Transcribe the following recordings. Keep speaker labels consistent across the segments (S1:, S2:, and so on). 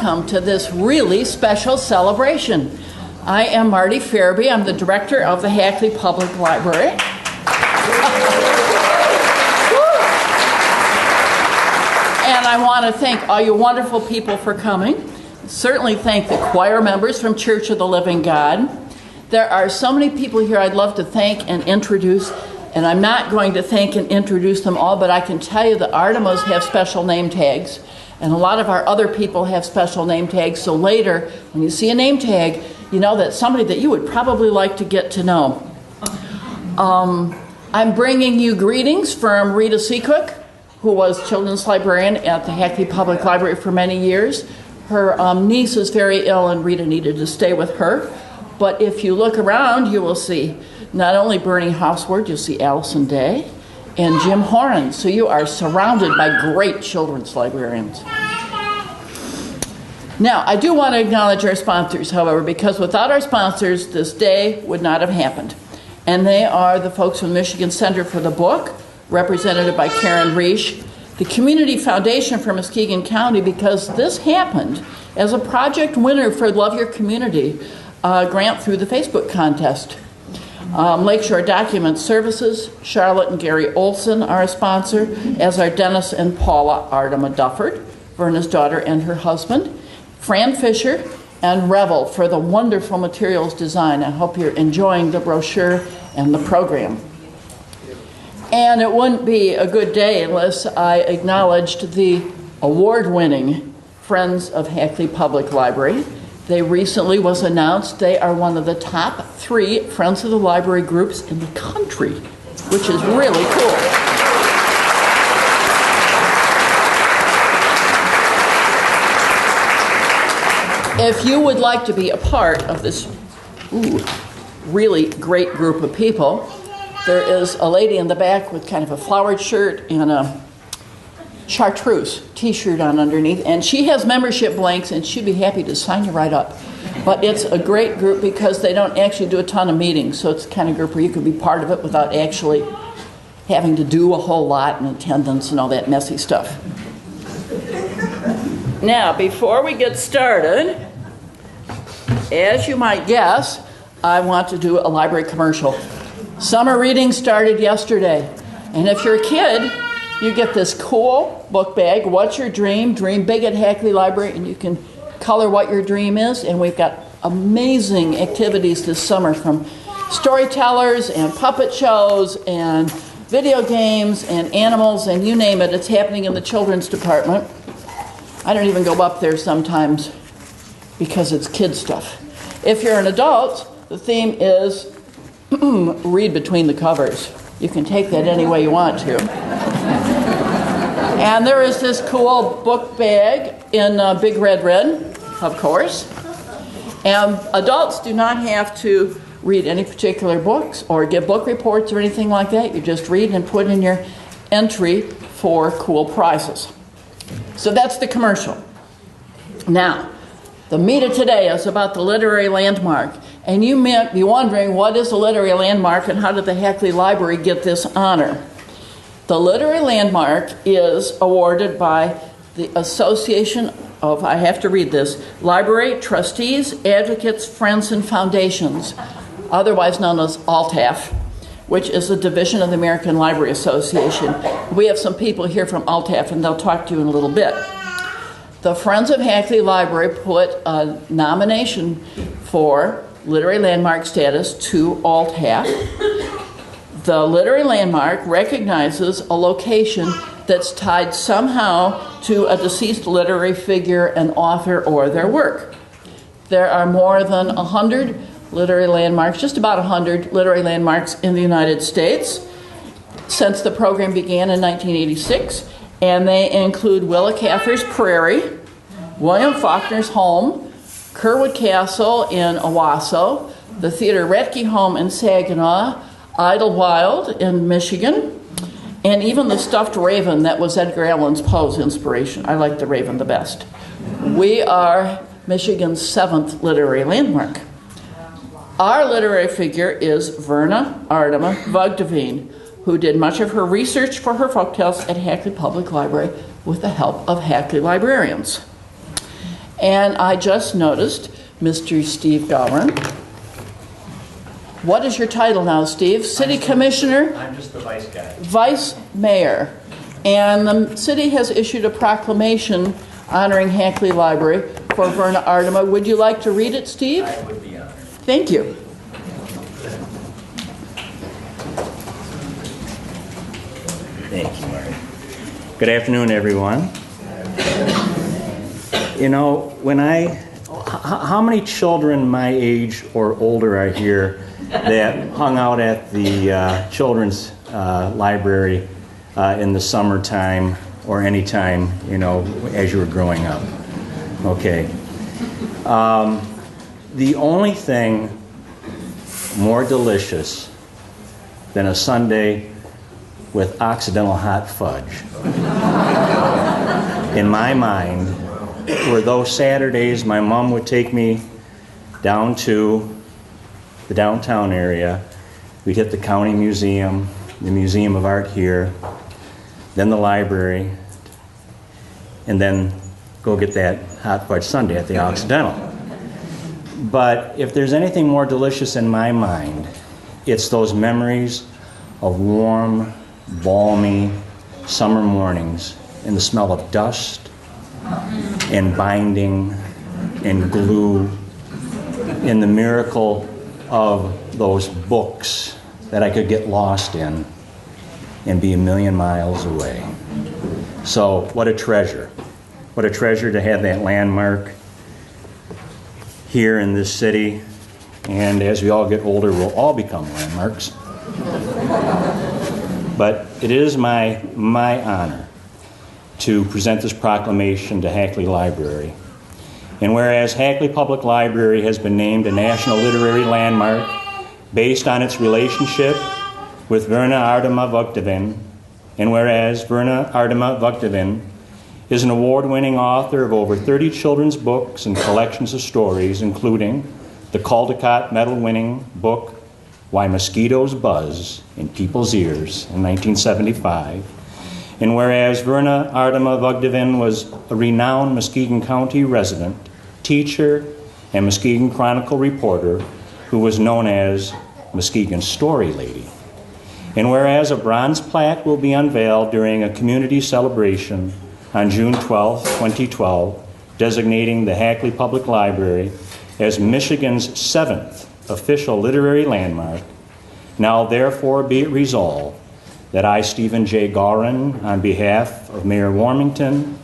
S1: welcome to this really special celebration. I am Marty Fairby. I'm the director of the Hackley Public Library. And I want to thank all you wonderful people for coming. Certainly thank the choir members from Church of the Living God. There are so many people here I'd love to thank and introduce, and I'm not going to thank and introduce them all, but I can tell you the Aardemas have special name tags, and a lot of our other people have special name tags, so later, when you see a name tag, you know that's somebody that you would probably like to get to know. I'm bringing you greetings from Rita Seacook, who was children's librarian at the Hackley Public Library for many years. Her niece is very ill and Rita needed to stay with her. But if you look around, you will see not only Bernie Houseward, you'll see Allison Day and Jim Horan. So you are surrounded by great children's librarians. Now, I do want to acknowledge our sponsors, however, because without our sponsors, this day would not have happened. And they are the folks from Michigan Center for the Book, represented by Karen Reisch, the Community Foundation for Muskegon County, because this happened as a project winner for Love Your Community grant through the Facebook contest. Lakeshore Document Services, Charlotte and Gary Olson are a sponsor, as are Dennis and Paula Aardema Dufford, Verna's daughter and her husband, Fran Fisher, and Revel for the wonderful materials design. I hope you're enjoying the brochure and the program. And it wouldn't be a good day unless I acknowledged the award-winning Friends of Hackley Public Library. They recently was announced they are one of the top 3 Friends of the Library groups in the country, which is really cool. If you would like to be a part of this really great group of people, there is a lady in the back with kind of a flowered shirt and a chartreuse t-shirt on underneath, and she has membership blanks and she'd be happy to sign you right up. But it's a great group because they don't actually do a ton of meetings, so it's the kind of group where you could be part of it without actually having to do a whole lot and attendance and all that messy stuff. Now, before we get started, as you might guess, I want to do a library commercial. Summer reading started yesterday, and if you're a kid, you get this cool book bag, What's Your Dream? Dream Big at Hackley Library, and you can color what your dream is, and we've got amazing activities this summer from storytellers and puppet shows and video games and animals and you name it. It's happening in the children's department. I don't even go up there sometimes because it's kid stuff. If you're an adult, the theme is read between the covers. You can take that any way you want to. And there is this cool book bag in Big Red, of course. And adults do not have to read any particular books or give book reports or anything like that. You just read and put in your entry for cool prizes. So that's the commercial. Now, the meat of today is about the literary landmark. And you may be wondering, what is a literary landmark and how did the Hackley Library get this honor? The literary landmark is awarded by the Association of, I have to read this, Library Trustees, Advocates, Friends, and Foundations, otherwise known as ALTAF, which is a division of the American Library Association. We have some people here from ALTAF, and they'll talk to you in a little bit. The Friends of Hackley Library put a nomination for literary landmark status to ALTAF. The literary landmark recognizes a location that's tied somehow to a deceased literary figure, an author, or their work. There are more than 100 literary landmarks, just about 100 literary landmarks in the United States since the program began in 1986, and they include Willa Cather's Prairie, William Faulkner's home, Kerwood Castle in Owasso, the Theodore Retke home in Saginaw, Idlewild in Michigan, and even the stuffed raven that was Edgar Allan Poe's inspiration. I like the raven the best. We are Michigan's 7th literary landmark. Our literary figure is Verna Aardema Vugteveen, who did much of her research for her folktales at Hackley Public Library with the help of Hackley librarians. And I just noticed Mr. Steve Gowan. What is your title now, Steve? City Commissioner?
S2: I'm just the vice guy.
S1: Vice Mayor. And the city has issued a proclamation honoring Hackley Library for Verna Aardema. Would you like to read it, Steve?
S2: I would be honored.
S1: Thank you.
S2: Thank you, Marty. Good afternoon, everyone. You know, how many children my age or older are here that hung out at the children's library in the summertime or any time, you know, as you were growing up? Okay. The only thing more delicious than a sundae with Occidental hot fudge, in my mind, were those Saturdays my mom would take me down to the downtown area. We'd hit the county museum, the Museum of Art here, then the library, and then go get that hot fudge sundae at the Occidental. But if there's anything more delicious in my mind, it's those memories of warm, balmy summer mornings and the smell of dust and binding and glue and the miracle of those books that I could get lost in and be a million miles away. So what a treasure. What a treasure to have that landmark here in this city. And as we all get older, we'll all become landmarks. But it is my honor to present this proclamation to Hackley Library. And whereas Hackley Public Library has been named a National Literary Landmark based on its relationship with Verna Aardema Vugteveen, and whereas Verna Aardema Vugteveen is an award-winning author of over 30 children's books and collections of stories, including the Caldecott Medal-winning book, Why Mosquitoes Buzz in People's Ears in 1975. And whereas Verna Aardema Vugteveen was a renowned Muskegon County resident, teacher, and Muskegon Chronicle reporter who was known as Muskegon Story Lady. And whereas a bronze plaque will be unveiled during a community celebration on June 12, 2012, designating the Hackley Public Library as Michigan's 7th official literary landmark, now therefore be it resolved that I, Stephen J. Gorin, on behalf of Mayor Warmington,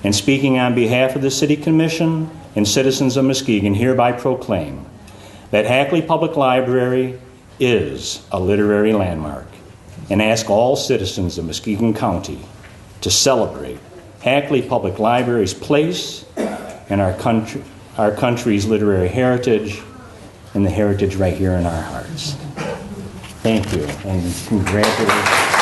S2: and speaking on behalf of the City Commission and citizens of Muskegon, hereby proclaim that Hackley Public Library is a literary landmark, and ask all citizens of Muskegon County to celebrate Hackley Public Library's place in our country's literary heritage, and the heritage right here in our hearts. Thank you, and congratulations.